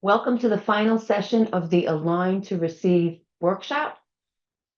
Welcome to the final session of the Align to Receive workshop.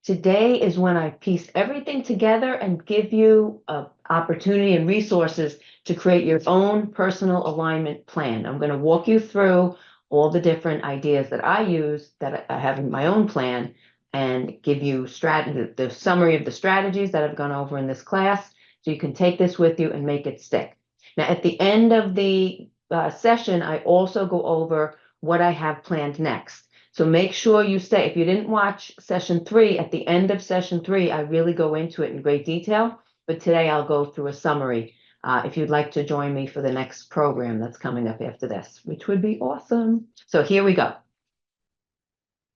Today is when I piece everything together and give you an opportunity and resources to create your own personal alignment plan. I'm going to walk you through all the different ideas that I use that I have in my own plan and give you the summary of the strategies that I've gone over in this class so you can take this with you and make it stick. Now, at the end of the session, I also go over what I have planned next. So make sure you stay. If you didn't watch session 3, at the end of session 3, I really go into it in great detail. But today I'll go through a summary if you'd like to join me for the next program that's coming up after this, which would be awesome. So here we go.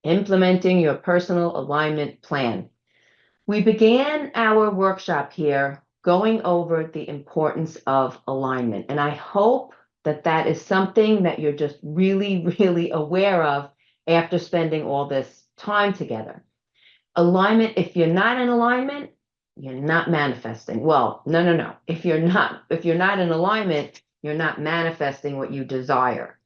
Implementing your personal alignment plan. We began our workshop here going over the importance of alignment. And I hope that that is something that you're just really, really aware of after spending all this time together. Alignment, if you're not in alignment, you're not manifesting. Well, no. If you're not in alignment, you're not manifesting what you desire.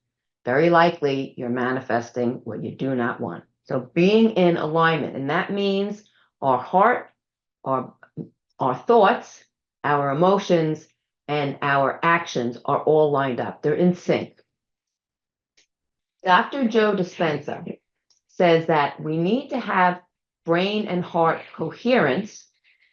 Very likely you're manifesting what you do not want. So being in alignment, and that means our heart, our thoughts, our emotions, and our actions are all lined up. They're in sync. Dr. Joe Dispenza says that we need to have brain and heart coherence,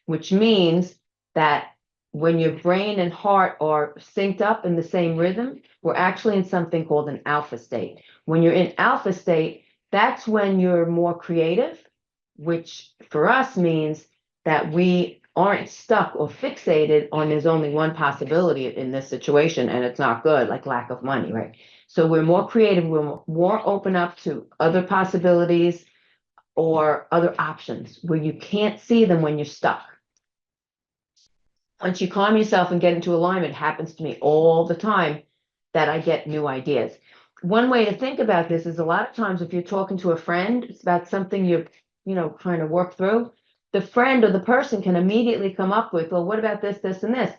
which means that when your brain and heart are synced up in the same rhythm, we're actually in something called an alpha state. When you're in alpha state, that's when you're more creative, which for us means that we aren't stuck or fixated on there's only one possibility in this situation and it's not good, like lack of money, right? So we're more creative, we're more open up to other possibilities or other options where you can't see them when you're stuck. Once you calm yourself and get into alignment, it happens to me all the time that I get new ideas. One way to think about this is a lot of times if you're talking to a friend, it's about something you're, trying to work through, the friend or the person can immediately come up with, well, what about this, this, and this?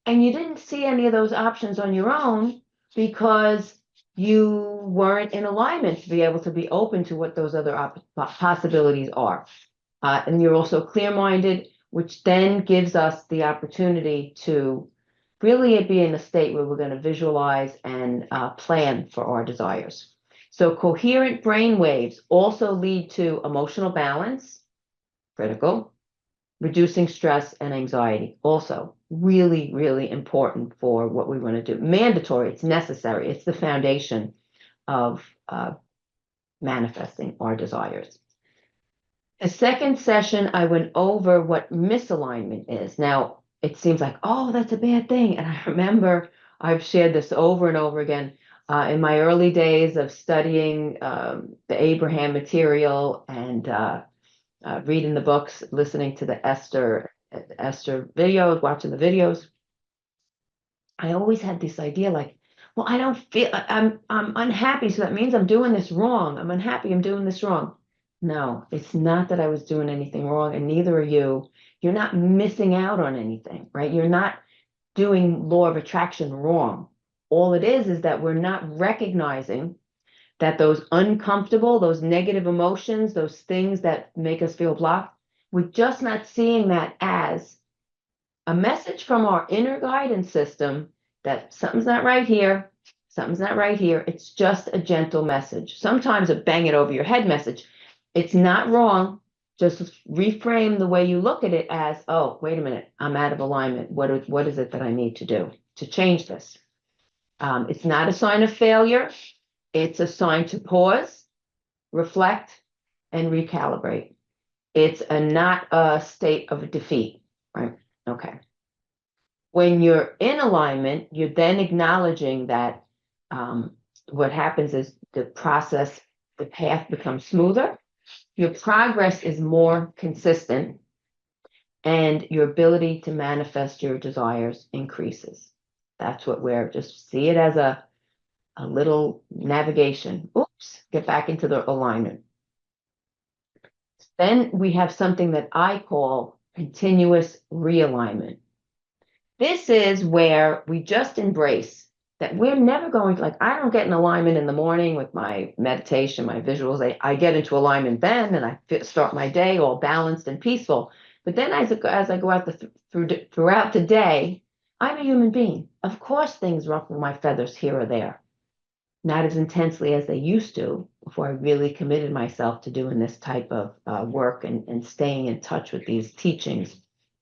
And you didn't see any of those options on your own because you weren't in alignment to be able to be open to what those other possibilities are. And you're also clear-minded, which then gives us the opportunity to really be in a state where we're going to visualize and plan for our desires. So coherent brain waves also lead to emotional balance, critical, reducing stress and anxiety, also really, really important for what we want to do. Mandatory, it's necessary, it's the foundation of manifesting our desires. The second session, I went over what misalignment is. Now, it seems like, oh, that's a bad thing. And I remember I've shared this over and over again in my early days of studying the Abraham material and reading the books, listening to the Esther videos, watching the videos. I always had this idea like, well, I don't feel I'm unhappy, so that means I'm doing this wrong. I'm unhappy, I'm doing this wrong. No, it's not that I was doing anything wrong, and neither are you. You're not missing out on anything, right? You're not doing law of attraction wrong. All it is that we're not recognizing that those uncomfortable, those negative emotions, those things that make us feel blocked, we're just not seeing that as a message from our inner guidance system that something's not right here, something's not right here. It's just a gentle message. Sometimes a bang it over your head message. It's not wrong. Just reframe the way you look at it as, oh, wait a minute, I'm out of alignment. What is it that I need to do to change this? It's not a sign of failure. It's a sign to pause, reflect, and recalibrate. It's not a state of defeat, right? Okay. When you're in alignment, you're then acknowledging that what happens is the path becomes smoother, your progress is more consistent, and your ability to manifest your desires increases. That's what we're just see it as a little navigation. Oops, get back into the alignment. Then we have something that I call continuous realignment. This is where we just embrace that we're never going to, like, I don't get in alignment in the morning with my meditation, my visuals. I get into alignment then, and I start my day all balanced and peaceful. But then as I go out throughout the day, I'm a human being. Of course, things ruffle my feathers here or there, not as intensely as they used to before I really committed myself to doing this type of work and staying in touch with these teachings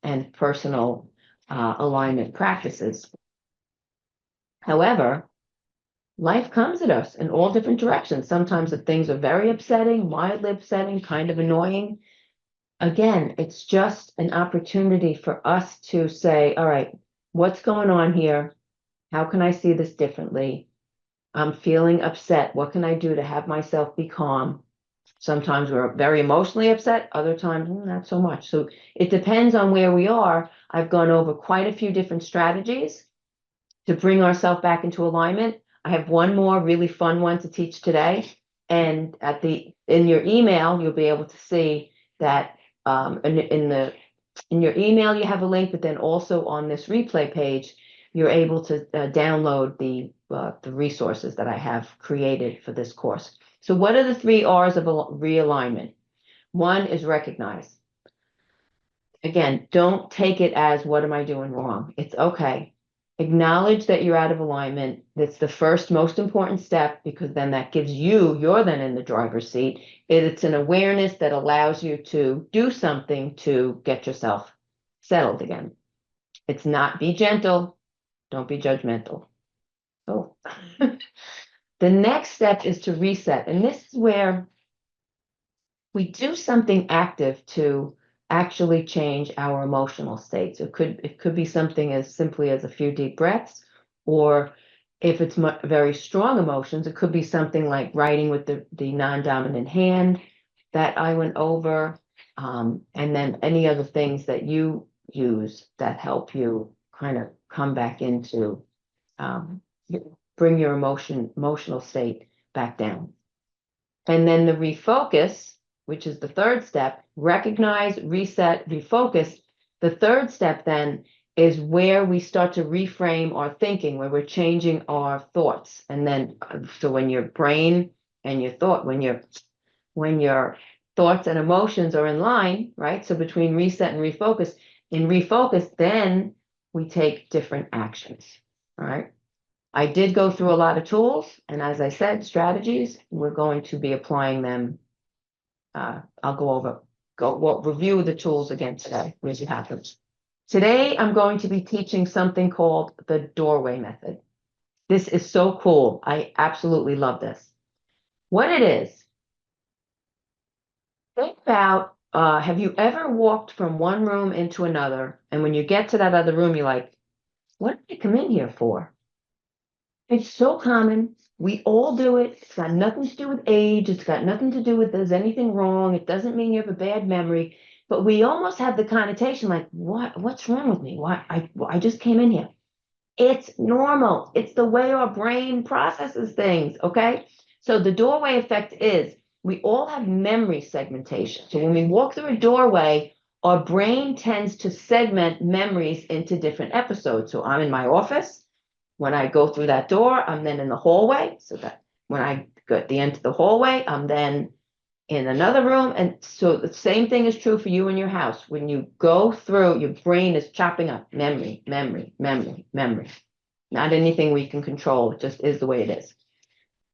and personal alignment practices. However, life comes at us in all different directions. Sometimes the things are very upsetting, mildly upsetting, kind of annoying. Again, it's just an opportunity for us to say, all right, what's going on here? How can I see this differently? I'm feeling upset. What can I do to have myself be calm? Sometimes we're very emotionally upset, other times not so much. So it depends on where we are. I've gone over quite a few different strategies to bring ourselves back into alignment. I have one more really fun one to teach today. And in your email, you'll be able to see that in your email, you have a link, but then also on this replay page, you're able to download the resources that I have created for this course. So what are the 3 R's of realignment? One is recognize. Again, don't take it as, what am I doing wrong? It's okay. Acknowledge that you're out of alignment. That's the first most important step, because then that gives you're then in the driver's seat. It's an awareness that allows you to do something to get yourself settled again. It's not be gentle, don't be judgmental. So the next step is to reset. And this is where we do something active to actually change our emotional states. It could be something as simply as a few deep breaths, or if it's very strong emotions, it could be something like writing with the non-dominant hand that I went over, and then any other things that you use that help you kind of come back into bring your emotional state back down. And then the refocus, which is the third step, recognize, reset, refocus. The third step then is where we start to reframe our thinking, where we're changing our thoughts. And then, so when your brain and your when your thoughts and emotions are in line, right? So between reset and refocus, in refocus, then we take different actions, all right? I did go through a lot of tools, and as I said, strategies. We're going to be applying them. I'll review the tools again today, as it happens. Today, I'm going to be teaching something called the doorway method. This is so cool. I absolutely love this. What it is, think about, have you ever walked from one room into another, and when you get to that other room, you're like, what did I come in here for? It's so common. We all do it. It's got nothing to do with age. It's got nothing to do with there's anything wrong. It doesn't mean you have a bad memory. But we almost have the connotation like, what's wrong with me? I just came in here. It's normal. It's the way our brain processes things, okay? So the doorway effect is we all have memory segmentation. So when we walk through a doorway, our brain tends to segment memories into different episodes. So I'm in my office. When I go through that door, I'm then in the hallway. So that when I go at the end of the hallway, I'm then in another room. And so the same thing is true for you in your house. When you go through, your brain is chopping up memory, memory, memory, memory. Not anything we can control. It just is the way it is.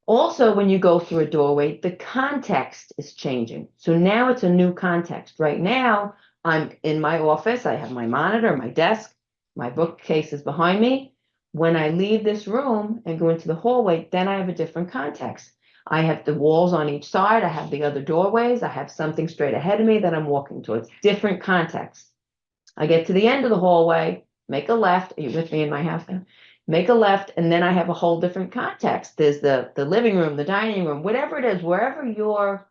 Also, when you go through a doorway, the context is changing. So now it's a new context. Right now, I'm in my office. I have my monitor, my desk, my bookcase is behind me. When I leave this room and go into the hallway, then I have a different context. I have the walls on each side. I have the other doorways. I have something straight ahead of me that I'm walking towards. Different context. I get to the end of the hallway, make a left. Are you with me in my house now? Make a left, and then I have a whole different context. There's the living room, the dining room, whatever it is, wherever your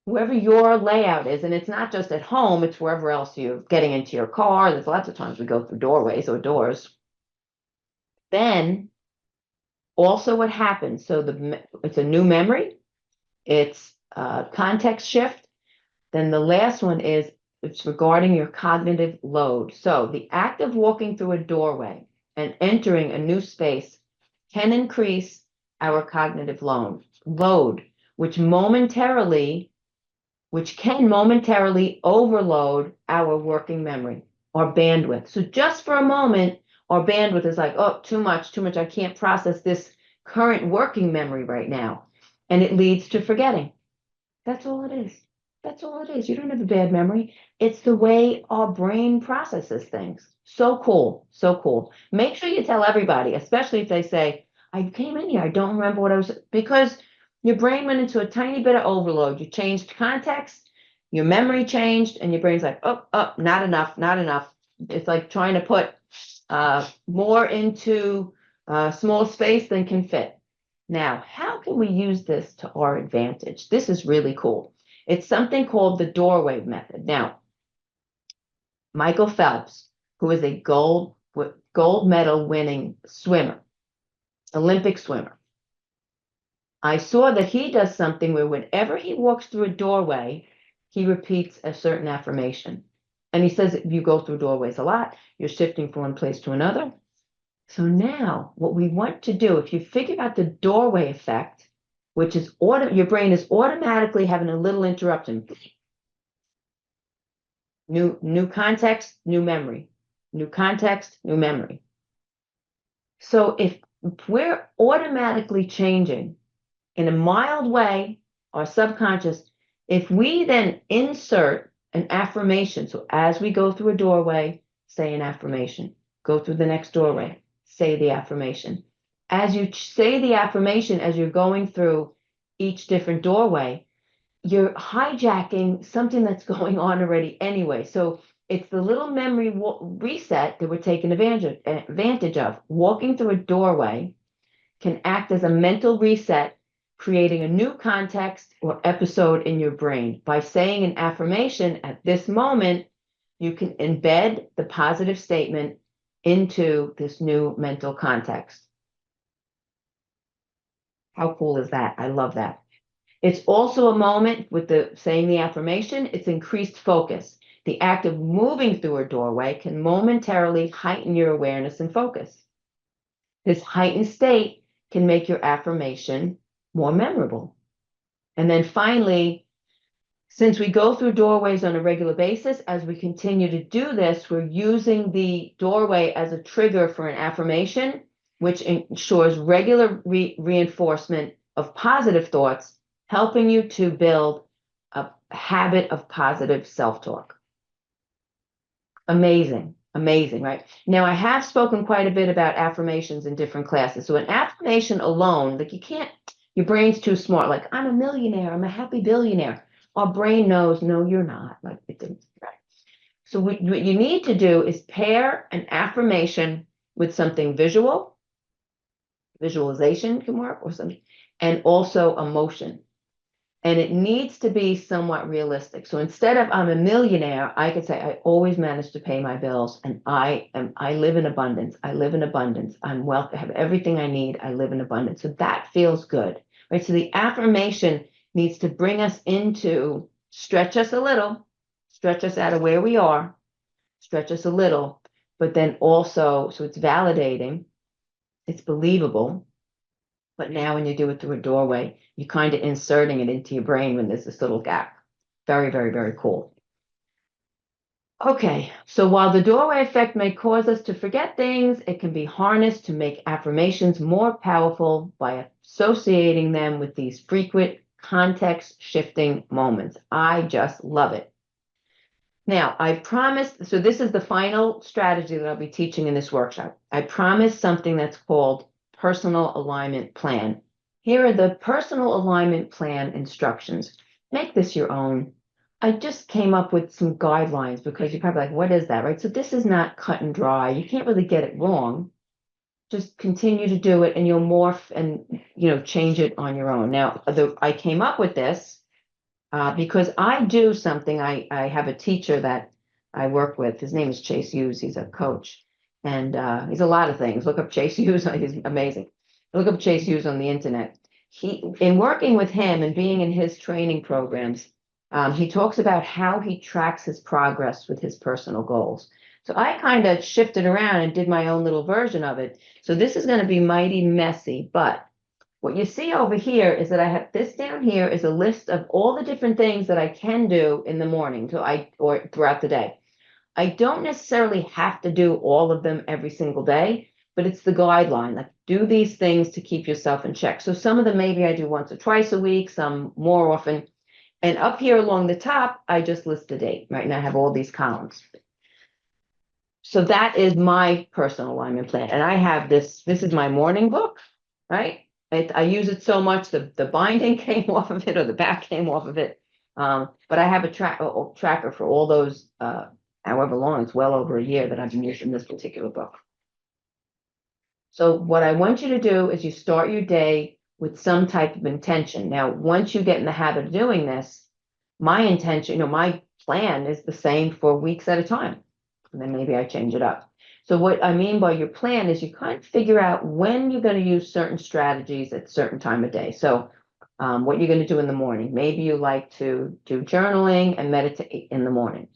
layout is. And it's not just at home, it's wherever else you're getting into your car. There's lots of times we go through doorways or doors. Then also what happens, so it's a new memory, it's a context shift. Then the last one is it's regarding your cognitive load. So the act of walking through a doorway and entering a new space can increase our cognitive load, which can momentarily overload our working memory or bandwidth. So just for a moment, our bandwidth is like, oh, too much. I can't process this current working memory right now. And it leads to forgetting. That's all it is. That's all it is. You don't have a bad memory. It's the way our brain processes things. So cool. So cool. Make sure you tell everybody, especially if they say, I came in here, I don't remember what I was, because your brain went into a tiny bit of overload. You changed context, your memory changed, and your brain's like, oh, not enough, not enough. It's like trying to put more into small space than can fit. Now, how can we use this to our advantage? This is really cool. It's something called the doorway method. Now, Michael Phelps, who is a gold medal winning swimmer, Olympic swimmer, I saw that he does something where whenever he walks through a doorway, he repeats a certain affirmation. And he says if you go through doorways a lot, you're shifting from one place to another. So now what we want to do, if you figure out the doorway effect, which is your brain is automatically having a little interruption. New context, new memory. New context, new memory. So if we're automatically changing in a mild way, our subconscious, if we then insert an affirmation, so as we go through a doorway, say an affirmation, go through the next doorway, say the affirmation. As you say the affirmation, as you're going through each different doorway, you're hijacking something that's going on already anyway. So it's the little memory reset that we're taking advantage of. Walking through a doorway can act as a mental reset, creating a new context or episode in your brain. By saying an affirmation at this moment, you can embed the positive statement into this new mental context. How cool is that? I love that. It's also a moment with saying the affirmation, it's increased focus. The act of moving through a doorway can momentarily heighten your awareness and focus. This heightened state can make your affirmation more memorable. And then finally, since we go through doorways on a regular basis, as we continue to do this, we're using the doorway as a trigger for an affirmation, which ensures regular reinforcement of positive thoughts, helping you to build a habit of positive self-talk. Amazing, amazing, right? Now, I have spoken quite a bit about affirmations in different classes. So an affirmation alone, like your brain's too smart. Like, I'm a millionaire, I'm a happy billionaire. Our brain knows, no, you're not. Like, right. So what you need to do is pair an affirmation with something visual, visualization can work, or something, and also emotion. And it needs to be somewhat realistic. So instead of I'm a millionaire, I could say I always manage to pay my bills, and I live in abundance. I live in abundance. I'm wealthy. I have everything I need. I live in abundance. So that feels good, right? So the affirmation needs to bring us into stretch us a little, stretch us out of where we are, stretch us a little, but then also, so it's validating, it's believable. But now when you do it through a doorway, you're kind of inserting it into your brain when there's this little gap. Very, very, very cool. Okay, so while the doorway effect may cause us to forget things, it can be harnessed to make affirmations more powerful by associating them with these frequent context shifting moments. I just love it. Now, I promised, so this is the final strategy that I'll be teaching in this workshop. I promised something that's called personal alignment plan. Here are the personal alignment plan instructions. Make this your own. I just came up with some guidelines because you're probably like, what is that, right? So this is not cut and dry. You can't really get it wrong. Just continue to do it and you'll morph and, change it on your own. Now, I came up with this because I do something. I have a teacher that I work with. His name is Chase Hughes. He's a coach. And he's a lot of things. Look up Chase Hughes. He's amazing. Look up Chase Hughes on the internet. In working with him and being in his training programs, he talks about how he tracks his progress with his personal goals. So I kind of shifted around and did my own little version of it. So this is going to be mighty messy, but what you see over here is that I have this down here is a list of all the different things that I can do in the morning or throughout the day. I don't necessarily have to do all of them every single day, but it's the guideline. Like do these things to keep yourself in check. So some of them maybe I do once or twice a week, some more often. And up here along the top, I just list the date, right? And I have all these columns. So that is my personal alignment plan. And I have this is my morning book, right? I use it so much, the binding came off of it or the back came off of it. But I have a tracker for all those, however long, it's well over a year that I've been using this particular book. So what I want you to do is you start your day with some type of intention. Now, once you get in the habit of doing this, my intention, my plan is the same for weeks at a time. And then maybe I change it up. So what I mean by your plan is you kind of figure out when you're going to use certain strategies at certain time of day. So what you're going to do in the morning. Maybe you like to do journaling and meditate in the morning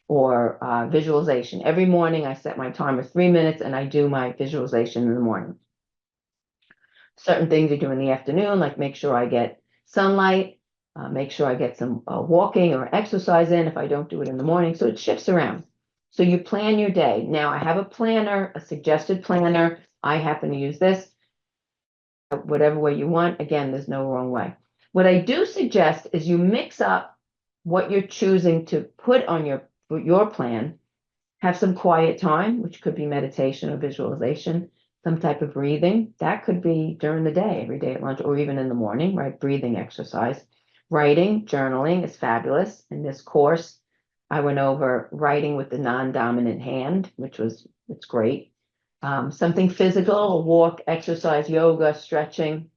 or visualization. Every morning I set my timer 3 minutes and I do my visualization in the morning. Certain things you do in the afternoon, like make sure I get sunlight, make sure I get some walking or exercise in if I don't do it in the morning. So it shifts around. So you plan your day. Now I have a planner, a suggested planner. I happen to use this, whatever way you want. Again, there's no wrong way. What I do suggest is you mix up what you're choosing to put on your plan. Have some quiet time, which could be meditation or visualization, some type of breathing. That could be during the day, every day at lunch, or even in the morning, right? Breathing exercise. Writing, journaling is fabulous. In this course, I went over writing with the non-dominant hand, it's great. Something physical, a walk, exercise, yoga, stretching,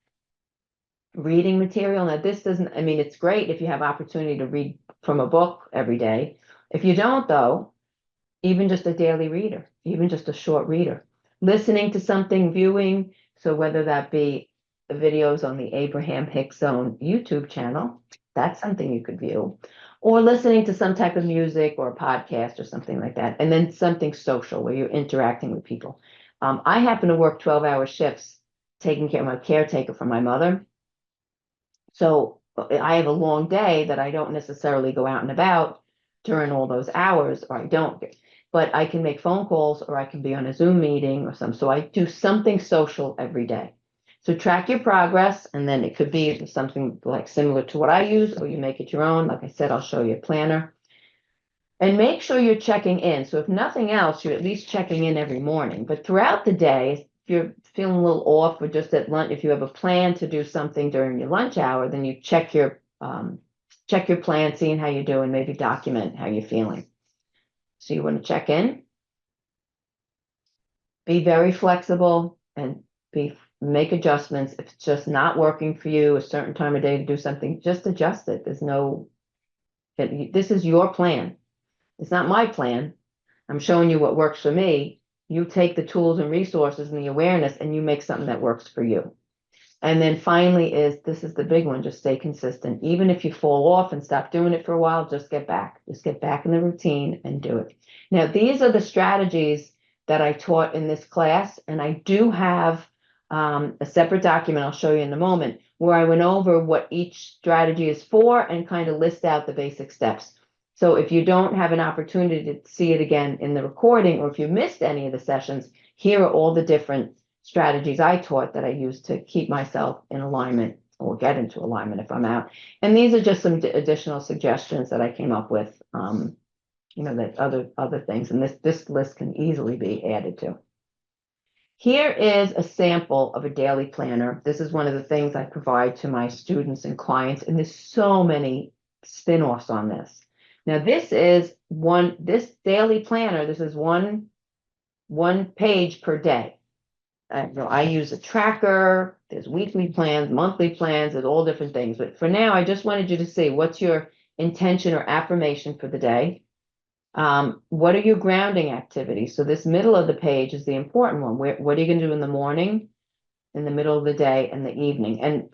reading material. Now, this doesn't, I mean, it's great if you have opportunity to read from a book every day. If you don't, though, even just a daily reader, even just a short reader, listening to something, viewing. So whether that be the videos on the Abraham Hicks Zone YouTube channel, that's something you could view, or listening to some type of music or a podcast or something like that. And then something social where you're interacting with people. I happen to work 12-hour shifts taking care of my caretaker for my mother. So I have a long day that I don't necessarily go out and about during all those hours, or I don't. But I can make phone calls or I can be on a Zoom meeting or something. So I do something social every day. So track your progress, and then it could be something like similar to what I use, or you make it your own. Like I said, I'll show you a planner. And make sure you're checking in. So if nothing else, you're at least checking in every morning. But throughout the day, if you're feeling a little off or just at lunch, if you have a plan to do something during your lunch hour, then you check your plan, seeing how you're doing, maybe document how you're feeling. So you want to check in, be very flexible, and make adjustments. If it's just not working for you a certain time of day to do something, just adjust it. This is your plan. It's not my plan. I'm showing you what works for me. You take the tools and resources and the awareness and you make something that works for you. And then finally this is the big one, just stay consistent. Even if you fall off and stop doing it for a while, just get back in the routine and do it. Now, these are the strategies that I taught in this class, and I do have a separate document I'll show you in a moment where I went over what each strategy is for and kind of list out the basic steps. So if you don't have an opportunity to see it again in the recording, or if you missed any of the sessions, here are all the different strategies I taught that I use to keep myself in alignment or get into alignment if I'm out. And these are just some additional suggestions that I came up with, that other things. And this list can easily be added to. Here is a sample of a daily planner. This is one of the things I provide to my students and clients, and there's so many spin-offs on this. Now, this daily planner, this is one page per day. I use a tracker, there's weekly plans, monthly plans, there's all different things. But for now, I just wanted you to see what's your intention or affirmation for the day. What are your grounding activities? So this middle of the page is the important one. What are you going to do in the morning, in the middle of the day, and the evening? And,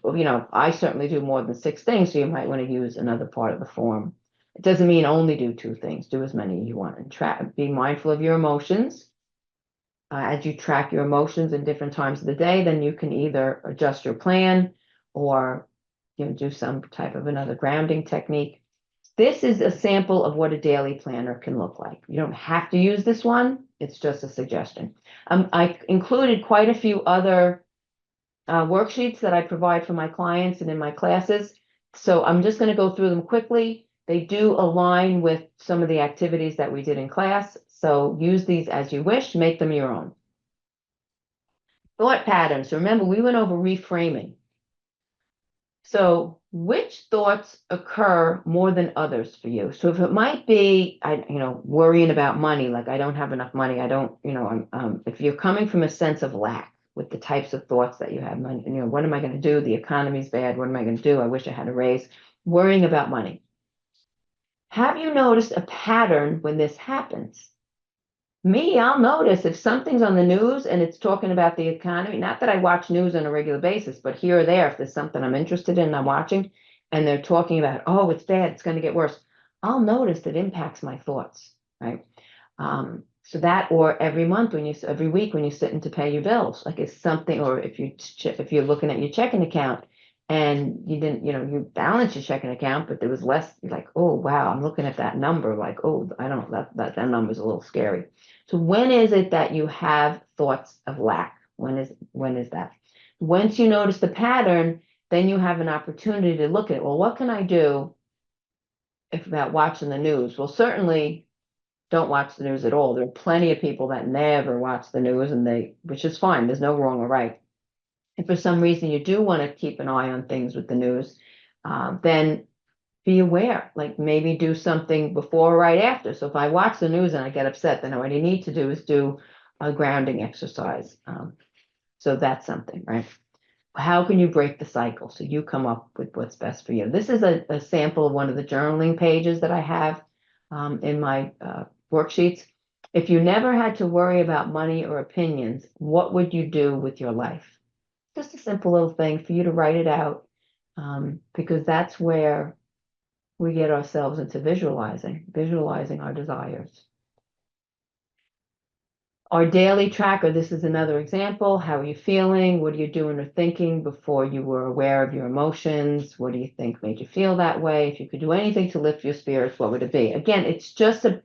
I certainly do more than 6 things, so you might want to use another part of the form. It doesn't mean only do two things, do as many as you want, and be mindful of your emotions. As you track your emotions in different times of the day, then you can either adjust your plan or do some type of another grounding technique. This is a sample of what a daily planner can look like. You don't have to use this one. It's just a suggestion. I included quite a few other worksheets that I provide for my clients and in my classes. So I'm just going to go through them quickly. They do align with some of the activities that we did in class. So use these as you wish, make them your own. Thought patterns. Remember, we went over reframing. So which thoughts occur more than others for you? So if it might be, worrying about money, like I don't have enough money, I don't, if you're coming from a sense of lack with the types of thoughts that you have, money, what am I going to do? The economy's bad. What am I going to do? I wish I had a raise. Worrying about money. Have you noticed a pattern when this happens? Me, I'll notice if something's on the news and it's talking about the economy, not that I watch news on a regular basis, but here or there, if there's something I'm interested in, I'm watching, and they're talking about, oh, it's bad, it's going to get worse, I'll notice that impacts my thoughts, right? So that, or every week when you sit in to pay your bills, like it's something, or if you're looking at your checking account and you didn't, you balance your checking account, but there was less, you're like, oh, wow, I'm looking at that number, like, oh, I don't, that number's a little scary. So when is it that you have thoughts of lack? When is that? Once you notice the pattern, then you have an opportunity to look at, well, what can I do about watching the news? Well, certainly don't watch the news at all. There are plenty of people that never watch the news, which is fine. There's no wrong or right. If for some reason you do want to keep an eye on things with the news, then be aware, like maybe do something before or right after. So if I watch the news and I get upset, then what I need to do is do a grounding exercise. So that's something, right? How can you break the cycle? So you come up with what's best for you. This is a sample of one of the journaling pages that I have in my worksheets. If you never had to worry about money or opinions, what would you do with your life? Just a simple little thing for you to write it out, because that's where we get ourselves into visualizing our desires. Our daily tracker, this is another example. How are you feeling? What are you doing or thinking before you were aware of your emotions? What do you think made you feel that way? If you could do anything to lift your spirits, what would it be? Again, it's just a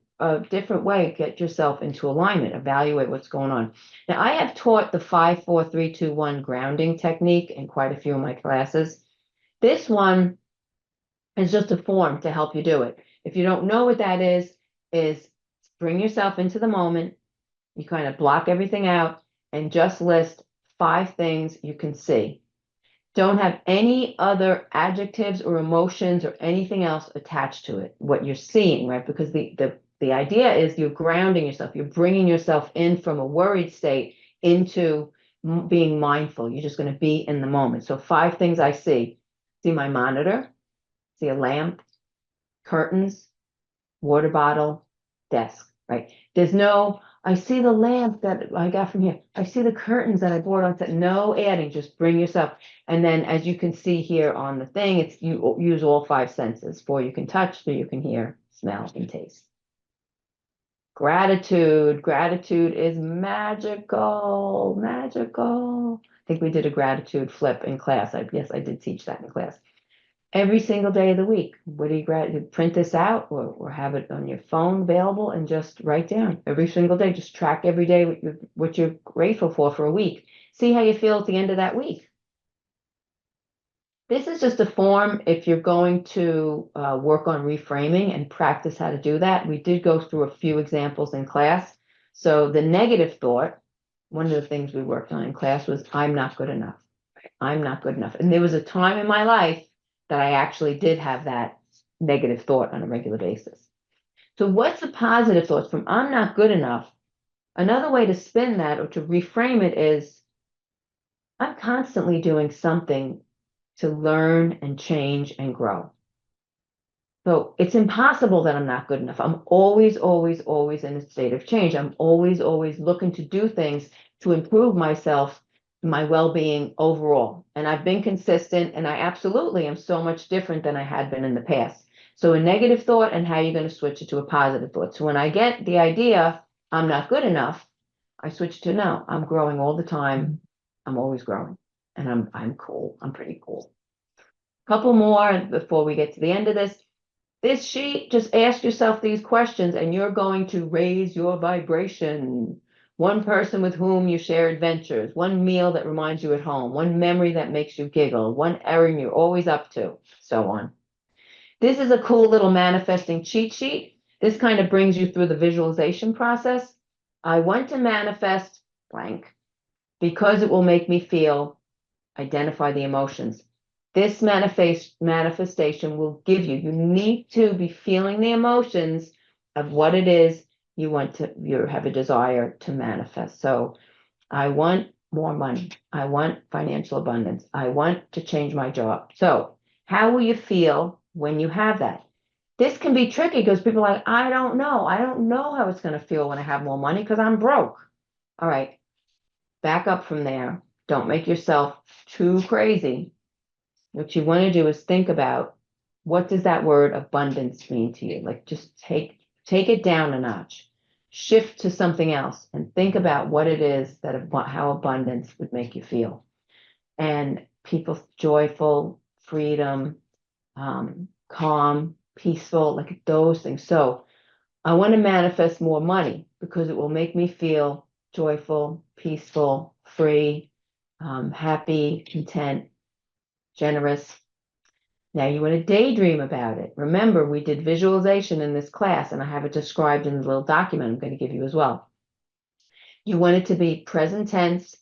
different way to get yourself into alignment, evaluate what's going on. Now, I have taught the 5, 4, 3, 2, 1 grounding technique in quite a few of my classes. This one is just a form to help you do it. If you don't know what that is bring yourself into the moment. You kind of block everything out and just list 5 things you can see. Don't have any other adjectives or emotions or anything else attached to it, what you're seeing, right? Because the idea is you're grounding yourself. You're bringing yourself in from a worried state into being mindful. You're just going to be in the moment. So 5 things I see. See my monitor, see a lamp, curtains, water bottle, desk, right? I see the lamp that I got from here. I see the curtains that I bought on set. No adding, just bring yourself. And then as you can see here on the thing, it's you use all 5 senses. 4 you can touch, 3 you can hear, smell, and taste. Gratitude. Gratitude is magical. Magical. I think we did a gratitude flip in class. Yes, I did teach that in class. Every single day of the week. What do you print this out or have it on your phone available and just write down every single day. Just track every day what you're grateful for a week. See how you feel at the end of that week. This is just a form if you're going to work on reframing and practice how to do that. We did go through a few examples in class. So the negative thought, one of the things we worked on in class was, I'm not good enough. I'm not good enough. And there was a time in my life that I actually did have that negative thought on a regular basis. So what's the positive thoughts from I'm not good enough? Another way to spin that or to reframe it is I'm constantly doing something to learn and change and grow. So it's impossible that I'm not good enough. I'm always, always, always in a state of change. I'm always, always looking to do things to improve myself, my well-being overall. And I've been consistent, and I absolutely am so much different than I had been in the past. So a negative thought and how you're going to switch it to a positive thought. So when I get the idea, I'm not good enough, I switch to no, I'm growing all the time. I'm always growing. And I'm cool. I'm pretty cool. Couple more before we get to the end of this. This sheet, just ask yourself these questions and you're going to raise your vibration. One person with whom you share adventures, one meal that reminds you at home, one memory that makes you giggle, one errand you're always up to, so on. This is a cool little manifesting cheat sheet. This kind of brings you through the visualization process. I want to manifest blank because it will make me feel, identify the emotions. This manifestation will give you, you need to be feeling the emotions of what it is you want to, you have a desire to manifest. So I want more money. I want financial abundance. I want to change my job. So how will you feel when you have that? This can be tricky because people are like, I don't know. I don't know how it's going to feel when I have more money because I'm broke. All right, back up from there. Don't make yourself too crazy. What you want to do is think about what does that word abundance mean to you? Like just take it down a notch. Shift to something else and think about what it is that how abundance would make you feel. And people joyful, freedom, calm, peaceful, like those things. So I want to manifest more money because it will make me feel joyful, peaceful, free, happy, content, generous. Now you want to daydream about it. Remember, we did visualization in this class, and I have it described in the little document I'm going to give you as well. You want it to be present tense,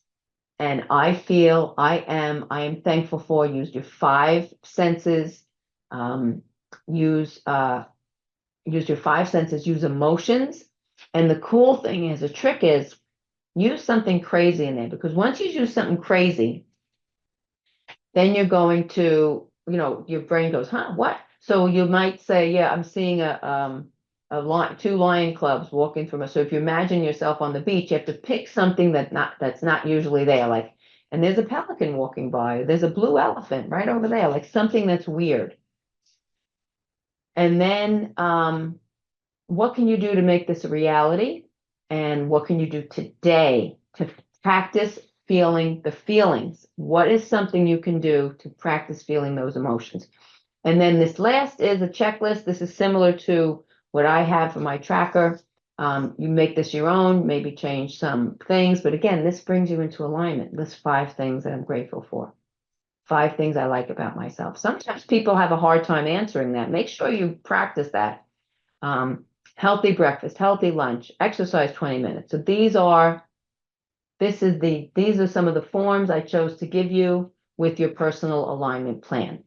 and I feel, I am thankful for. Use your five senses. Um, use use your five senses. Use emotions. And the cool thing is, the trick is, use something crazy in there because once you use something crazy, then you're going to, your brain goes, huh, what? So you might say, yeah, I'm seeing two lion clubs walking through. So if you imagine yourself on the beach, you have to pick something that's not usually there, like, and there's a pelican walking by, there's a blue elephant right over there, like something that's weird. And then what can you do to make this a reality? And what can you do today to practice feeling the feelings? What is something you can do to practice feeling those emotions? And then this last is a checklist. This is similar to what I have for my tracker. You make this your own, maybe change some things. But again, this brings you into alignment. List 5 things that I'm grateful for. 5 things I like about myself. Sometimes people have a hard time answering that. Make sure you practice that. Healthy breakfast, healthy lunch, exercise 20 minutes. So these are some of the forms I chose to give you with your personal alignment plan.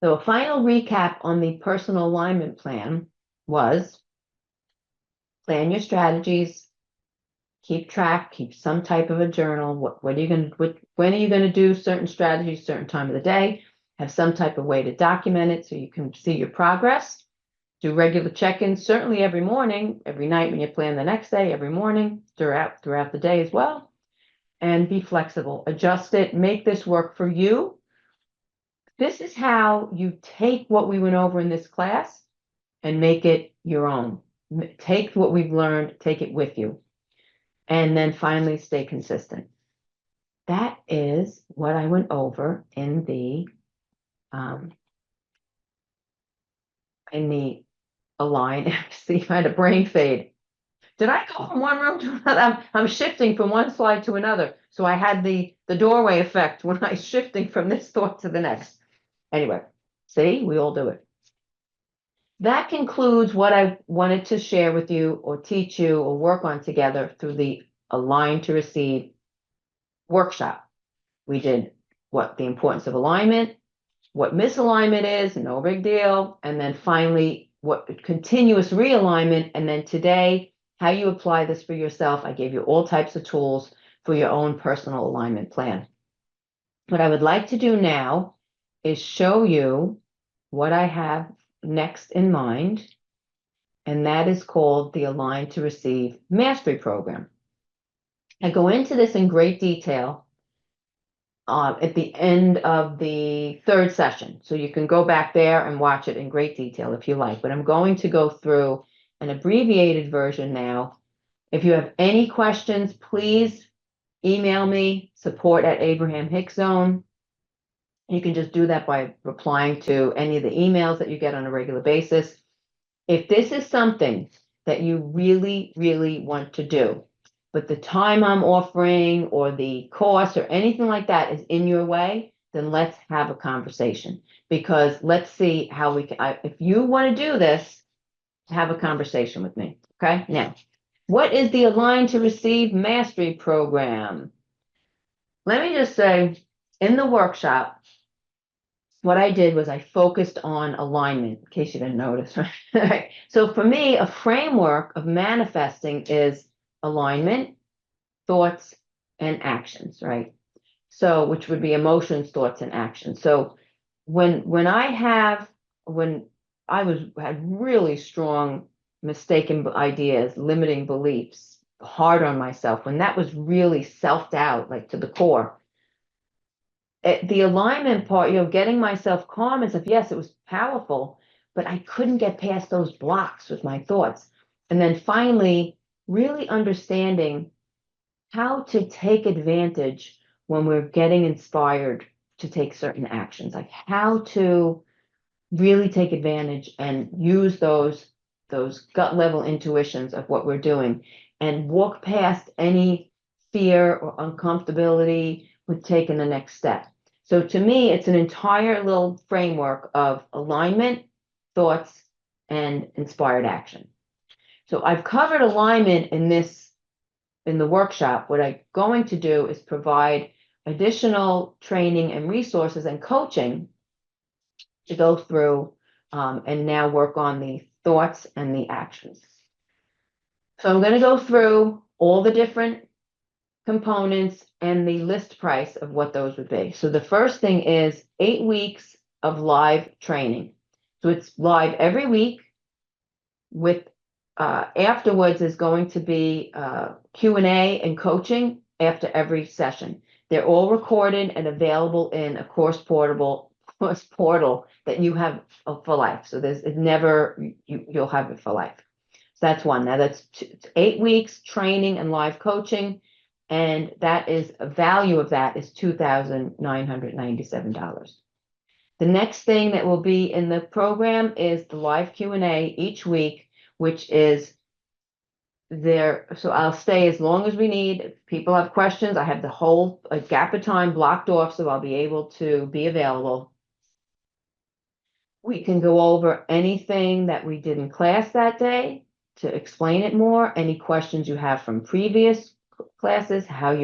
So a final recap on the personal alignment plan was plan your strategies, keep track, keep some type of a journal. What are you going to, when are you going to do certain strategies, certain time of the day? Have some type of way to document it so you can see your progress. Do regular check-ins, certainly every morning, every night when you plan the next day, every morning, throughout the day as well. And be flexible, adjust it, make this work for you. This is how you take what we went over in this class and make it your own. Take what we've learned, take it with you. And then finally, stay consistent. That is what I went over in the align. See, I had a brain fade. Did I go from one room to another? I'm shifting from one slide to another. So I had the doorway effect when I was shifting from this thought to the next. Anyway, see, we all do it. That concludes what I wanted to share with you or teach you or work on together through the Align to Receive workshop. We did what the importance of alignment, what misalignment is, no big deal, and then finally what continuous realignment, and then today, how you apply this for yourself. I gave you all types of tools for your own personal alignment plan. What I would like to do now is show you what I have next in mind, and that is called the Align to Receive Mastery Program. I go into this in great detail at the end of the third session. So you can go back there and watch it in great detail if you like. But I'm going to go through an abbreviated version now. If you have any questions, please email me, support@AbrahamHicksZone. You can just do that by replying to any of the emails that you get on a regular basis. If this is something that you really, really want to do, but the time I'm offering or the cost or anything like that is in your way, then let's have a conversation, because let's see how we can, if you want to do this, have a conversation with me. Okay. Now, what is the Align to Receive Mastery Program? Let me just say, in the workshop, what I did was I focused on alignment, in case you didn't notice. Right? So for me, a framework of manifesting is alignment, thoughts, and actions, right? So, which would be emotions, thoughts, and actions. So when I had really strong mistaken ideas, limiting beliefs, hard on myself, when that was really self-doubt, like to the core, the alignment part, getting myself calm and stuff, yes, it was powerful, but I couldn't get past those blocks with my thoughts. And then finally, really understanding how to take advantage when we're getting inspired to take certain actions, like how to really take advantage and use those gut level intuitions of what we're doing and walk past any fear or uncomfortability with taking the next step. So to me, it's an entire little framework of alignment, thoughts, and inspired action. So I've covered alignment in the workshop. What I'm going to do is provide additional training and resources and coaching to go through and now work on the thoughts and the actions. So I'm going to go through all the different components and the list price of what those would be. So the first thing is 8 weeks of live training. So it's live every week with afterwards is going to be Q&A and coaching after every session. They're all recorded and available in a course portal that you have for life. So you'll have it for life. So that's one. Now that's 8 weeks training and live coaching. And that is a value of that is $2,997. The next thing that will be in the program is the live Q&A each week, which is there. So I'll stay as long as we need. If people have questions, I have the whole gap of time blocked off, so I'll be able to be available. We can go over anything that we did in class that day to explain it more, any questions you have from previous classes, how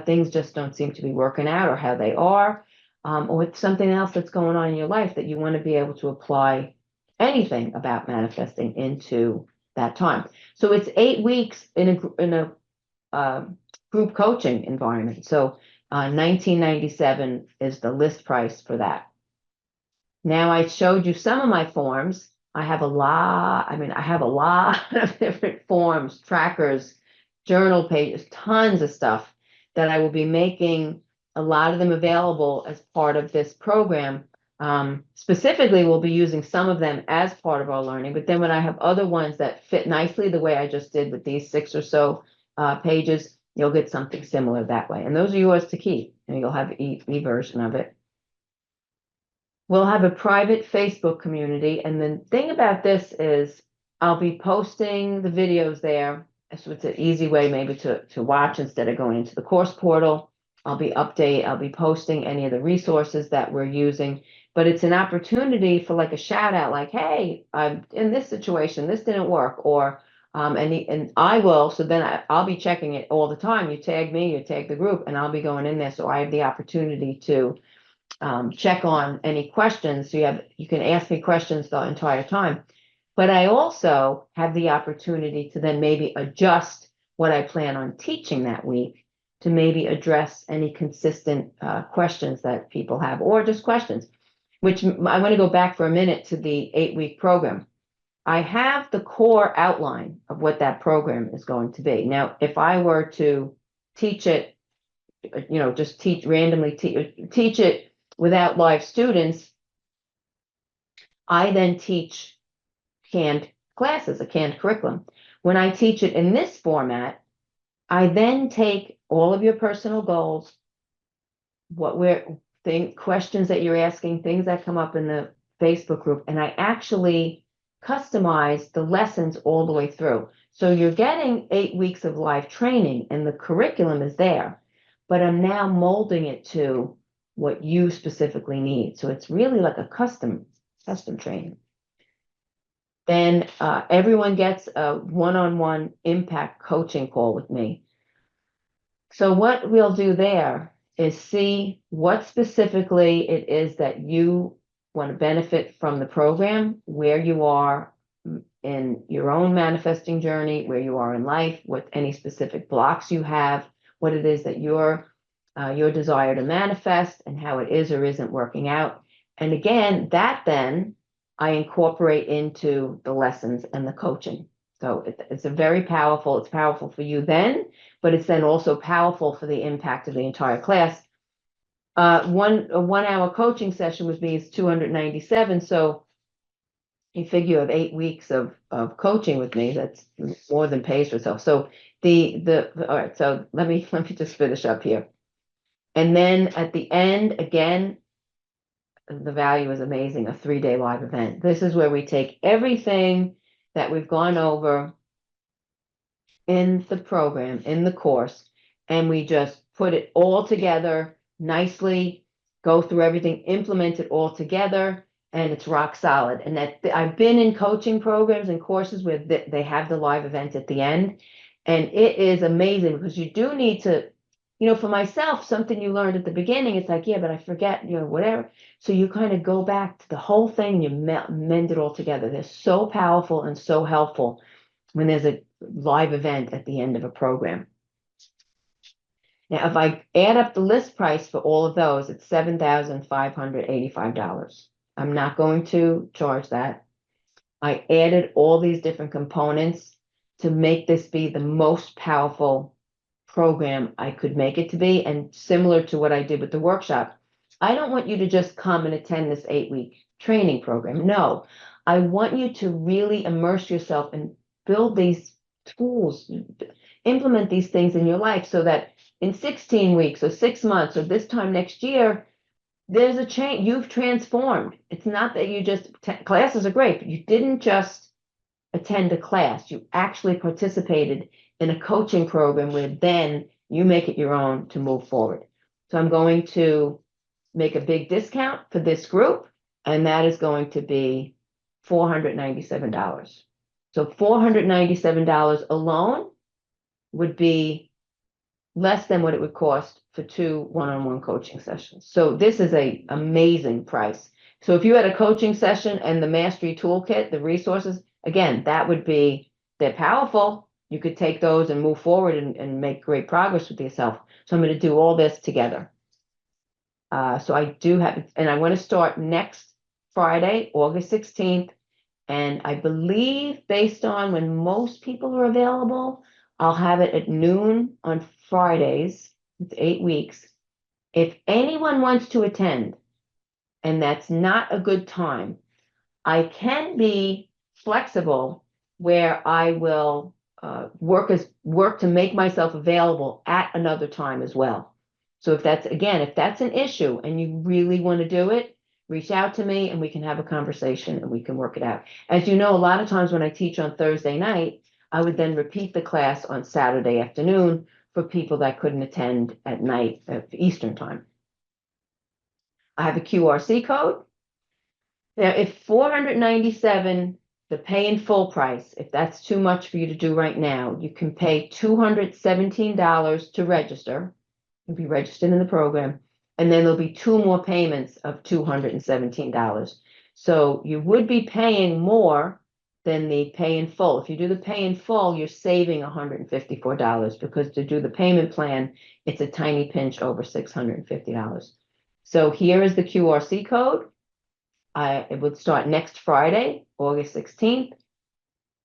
things just don't seem to be working out or how they are, or it's something else that's going on in your life that you want to be able to apply anything about manifesting into that time. So it's 8 weeks in a group coaching environment. So $1997 is the list price for that. Now I showed you some of my forms. I have a lot of different forms, trackers, journal pages, tons of stuff that I will be making a lot of them available as part of this program. Specifically, we'll be using some of them as part of our learning, but then when I have other ones that fit nicely the way I just did with these 6 or so pages, you'll get something similar that way. And those are yours to keep, and you'll have e-version of it. We'll have a private Facebook community. And the thing about this is I'll be posting the videos there. So it's an easy way maybe to watch instead of going into the course portal. I'll be posting any of the resources that we're using, but it's an opportunity for like a shout out, like, hey, I'm in this situation, this didn't work, or and I will, so then I'll be checking it all the time. You tag me, you tag the group, and I'll be going in there. So I have the opportunity to check on any questions. So you can ask me questions the entire time. But I also have the opportunity to then maybe adjust what I plan on teaching that week to maybe address any consistent questions that people have, or just questions, which I want to go back for a minute to the 8-week program. I have the core outline of what that program is going to be. Now, if I were to teach it, just randomly teach it without live students, I then teach canned classes, a canned curriculum. When I teach it in this format, I then take all of your personal goals, questions that you're asking, things that come up in the Facebook group, and I actually customize the lessons all the way through. So you're getting 8 weeks of live training and the curriculum is there, but I'm now molding it to what you specifically need. So it's really like a custom training. Then everyone gets a one-on-one impact coaching call with me. So what we'll do there is see what specifically it is that you want to benefit from the program, where you are in your own manifesting journey, where you are in life, what any specific blocks you have, what it is that your desire to manifest and how it is or isn't working out. And again, that then I incorporate into the lessons and the coaching. So it's powerful for you then, but it's then also powerful for the impact of the entire class. A 1 hour coaching session with me is $297. So you figure you have 8 weeks of coaching with me, that's more than pays for itself. So all right, so let me just finish up here. And then at the end, again, the value is amazing, a 3-day live event. This is where we take everything that we've gone over in the program, in the course, and we just put it all together nicely, go through everything, implement it all together, and it's rock solid. And that I've been in coaching programs and courses where they have the live event at the end, and it is amazing because you do need to, for myself, something you learned at the beginning, it's like, yeah, but I forget, whatever. So you kind of go back to the whole thing and you mend it all together. They're so powerful and so helpful when there's a live event at the end of a program. Now, if I add up the list price for all of those, it's $7,585. I'm not going to charge that. I added all these different components to make this be the most powerful program I could make it to be. And similar to what I did with the workshop, I don't want you to just come and attend this 8-week training program. No, I want you to really immerse yourself and build these tools, implement these things in your life so that in 16 weeks or 6 months or this time next year, there's a change. You've transformed. It's not that you just, classes are great, but you didn't just attend a class. You actually participated in a coaching program where then you make it your own to move forward. So I'm going to make a big discount for this group, and that is going to be $497. So $497 alone would be less than what it would cost for 2 one-on-one coaching sessions. So this is an amazing price. So if you had a coaching session and the Mastery Toolkit, the resources, again, they're powerful. You could take those and move forward and make great progress with yourself. So I'm going to do all this together. So I do have, and I want to start next Friday, August 16th. And I believe based on when most people are available, I'll have it at noon on Fridays. It's 8 weeks. If anyone wants to attend, and that's not a good time, I can be flexible where I will work to make myself available at another time as well. So if that's an issue and you really want to do it, reach out to me and we can have a conversation and we can work it out. As you know, a lot of times when I teach on Thursday night, I would then repeat the class on Saturday afternoon for people that couldn't attend at night at Eastern time. I have a QRC code. Now, if 497, the pay in full price, if that's too much for you to do right now, you can pay $217 to register. You'll be registered in the program, and then there'll be two more payments of $217. So you would be paying more than the pay in full. If you do the pay in full, you're saving $154 because to do the payment plan, it's a tiny pinch over $650. So here is the QRC code. It would start next Friday, August 16th,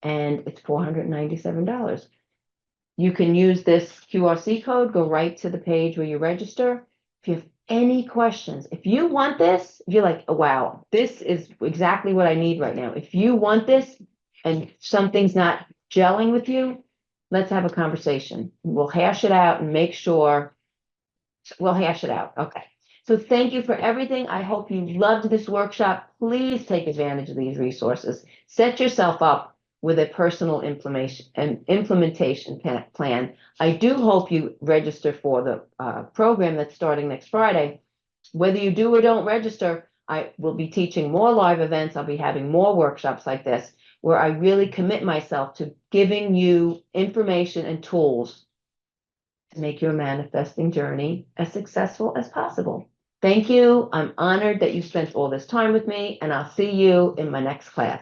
and it's $497. You can use this QRC code, go right to the page where you register. If you have any questions, if you want this, if you're like, oh, wow, this is exactly what I need right now. If you want this and something's not gelling with you, let's have a conversation. We'll hash it out and make sure we'll hash it out. Okay. So thank you for everything. I hope you loved this workshop. Please take advantage of these resources. Set yourself up with a personal implementation plan. I do hope you register for the program that's starting next Friday. Whether you do or don't register, I will be teaching more live events. I'll be having more workshops like this where I really commit myself to giving you information and tools to make your manifesting journey as successful as possible. Thank you. I'm honored that you spent all this time with me, and I'll see you in my next class.